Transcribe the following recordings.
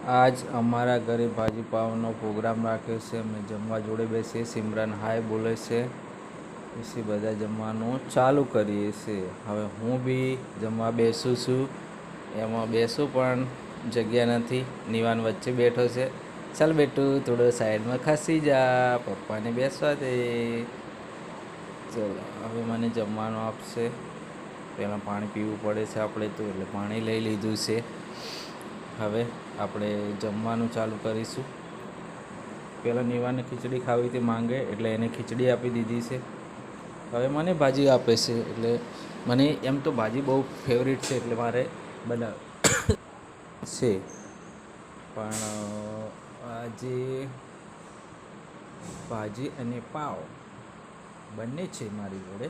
આજ અમારા ઘરે ભાજી પાવનો પ્રોગ્રામ રાખ્યો છે. અમે જમવા જોડે બેસીએ. સિમરન હાય બોલે છે. પછી બધા જમવાનું ચાલુ કરીએ છીએ. હવે હું બી જમવા બેસું છું. એમાં બેસું પણ જગ્યા નથી. નિવાન વચ્ચે બેઠો છે. ચાલ બેટું થોડો સાઈડમાં ખસી જા, પપ્પાને બેસવા દે. ચલો હવે મને જમવાનું આપશે. પહેલાં પાણી પીવું પડે છે આપણે તો, એટલે પાણી લઈ લીધું છે. હવે આપણે જમવાનું ચાલુ કરીશું. પહેલાં નિવાને ખીચડી ખાવી તે માંગે એટલે એને ખીચડી આપી દીધી છે. હવે મને ભાજી આપે છે. એટલે મને એમ તો ભાજી બહુ ફેવરિટ છે, એટલે મારે બનાવ છે. પણ આજે ભાજી અને પાવ બંને છે મારી જોડે,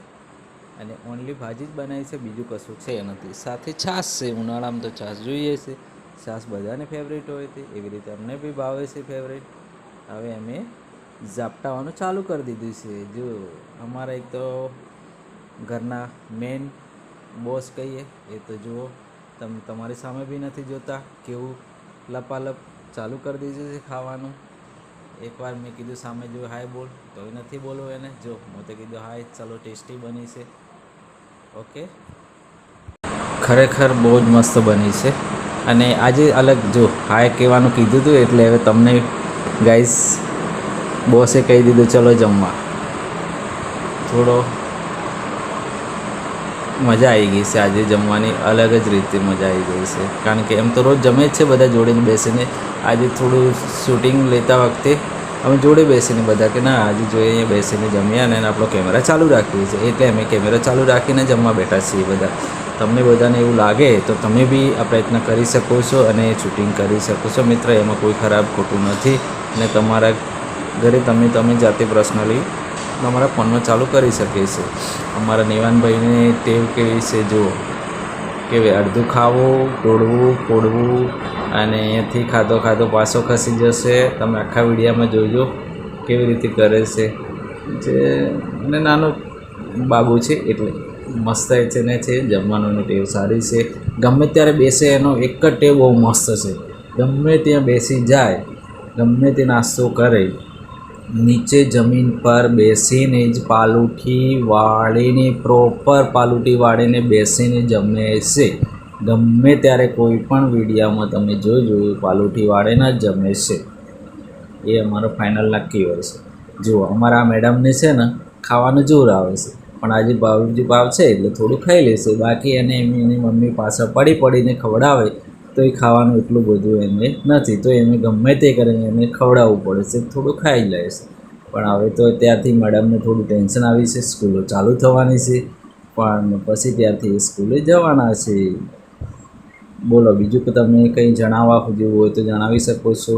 અને ઓનલી ભાજી જ બનાવી છે, બીજું કશું છે નથી. સાથે છાશ છે. ઉનાળામાં તો છાશ જોઈએ છે. છાશ બધાને ફેવરેટ હોય છે, એવી રીતે અમને બી ભાવે છે ફેવરેટ. હવે અમે ઝાપટાવાનું ચાલુ કરી દીધું છે. જો અમારા એક તો ઘરના મેન બોસ કહીએ એ તો જુઓ, તમે તમારી સામે બી નથી જોતા કેવું લપાલપ ચાલુ કરી દીધું છે ખાવાનું. એકવાર મેં કીધું સામે જો હાય બોલ, તો એ નથી બોલવું એને. જો હું તો કીધું હાય, ચલો ટેસ્ટી બની છે. ઓકે, ખરેખર બહુ જ મસ્ત બની છે. અને આજે અલગ જો હાય કહેવાનું કીધું હતું, એટલે હવે તમને ગાઈસ બોસે કહી દીધું ચલો જમવા. થોડો મજા આવી ગઈ છે આજે જમવાની, અલગ જ રીતે મજા આવી ગઈ છે. કારણ કે એમ તો રોજ જમે જ છે બધા જોડે બેસીને. આજે થોડું શૂટિંગ લેતા વખતે અમે જોડે બેસીને બધા કે ના આજે જોઈએ અહીંયા બેસીને જમીએ, અને આપણો કેમેરા ચાલુ રાખીએ છીએ. એટલે અમે કેમેરા ચાલુ રાખીને જમવા બેઠા છીએ બધા. તમને બધાને એવું લાગે તો તમે બી આ પ્રયત્ન કરી શકો છો અને શૂટિંગ કરી શકો છો મિત્ર. એમાં કોઈ ખરાબ ખોટું નથી. અને તમારા ઘરે તમે જાતે પર્સનલી તમારા ફોનમાં ચાલુ કરી શકે છે. અમારા નિવાનભાઈને ટેવ કેવી છે જુઓ, કે અડધું ખાવું, તોડવું, ફોડવું, અને અહીંયાથી ખાધો ખાધો પાછો ખસી જશે. તમે આખા વિડીયામાં જોજો કેવી રીતે કરે છે. જે અને નાનો બાબુ છે એટલે મસ્ત છે ને છે. જમવાનું ટેવ સારી છે. ગમે ત્યારે બેસે એનો એક જ ટેવ બહુ મસ્ત છે. ગમે ત્યાં બેસી જાય, ગમે તે નાસ્તો કરે, નીચે જમીન પર બેસીને જ પાલુઠી વાળીને, પ્રોપર પાલુઠી વાળીને બેસીને જમે છે. ગમે ત્યારે કોઈ પણ વિડીયામાં તમે જોજો પાલુઠી વાળીને જ જમે છે. એ અમારો ફાઇનલ નક્કી હોય છે. જુઓ અમારા મેડમને છે ને ખાવાનું જોર આવે છે, પણ આજે ભાવ છે એટલે થોડું ખાઈ લેશે. બાકી એને એની મમ્મી પાછળ પડીને ખવડાવે તો એ ખાવાનું એટલું બધું એને નથી. તો એને ગમે તે કરીને એને ખવડાવવું પડે છે. થોડું ખાઈ લે છે. પણ હવે તો ત્યારથી મેડમને થોડું ટેન્શન આવી છે. સ્કૂલો ચાલુ થવાની છે, પણ પછી ત્યારથી સ્કૂલે જવાના છે. બોલો બીજું કે તમે કંઈ જણાવવા જેવું હોય તો જણાવી શકો છો.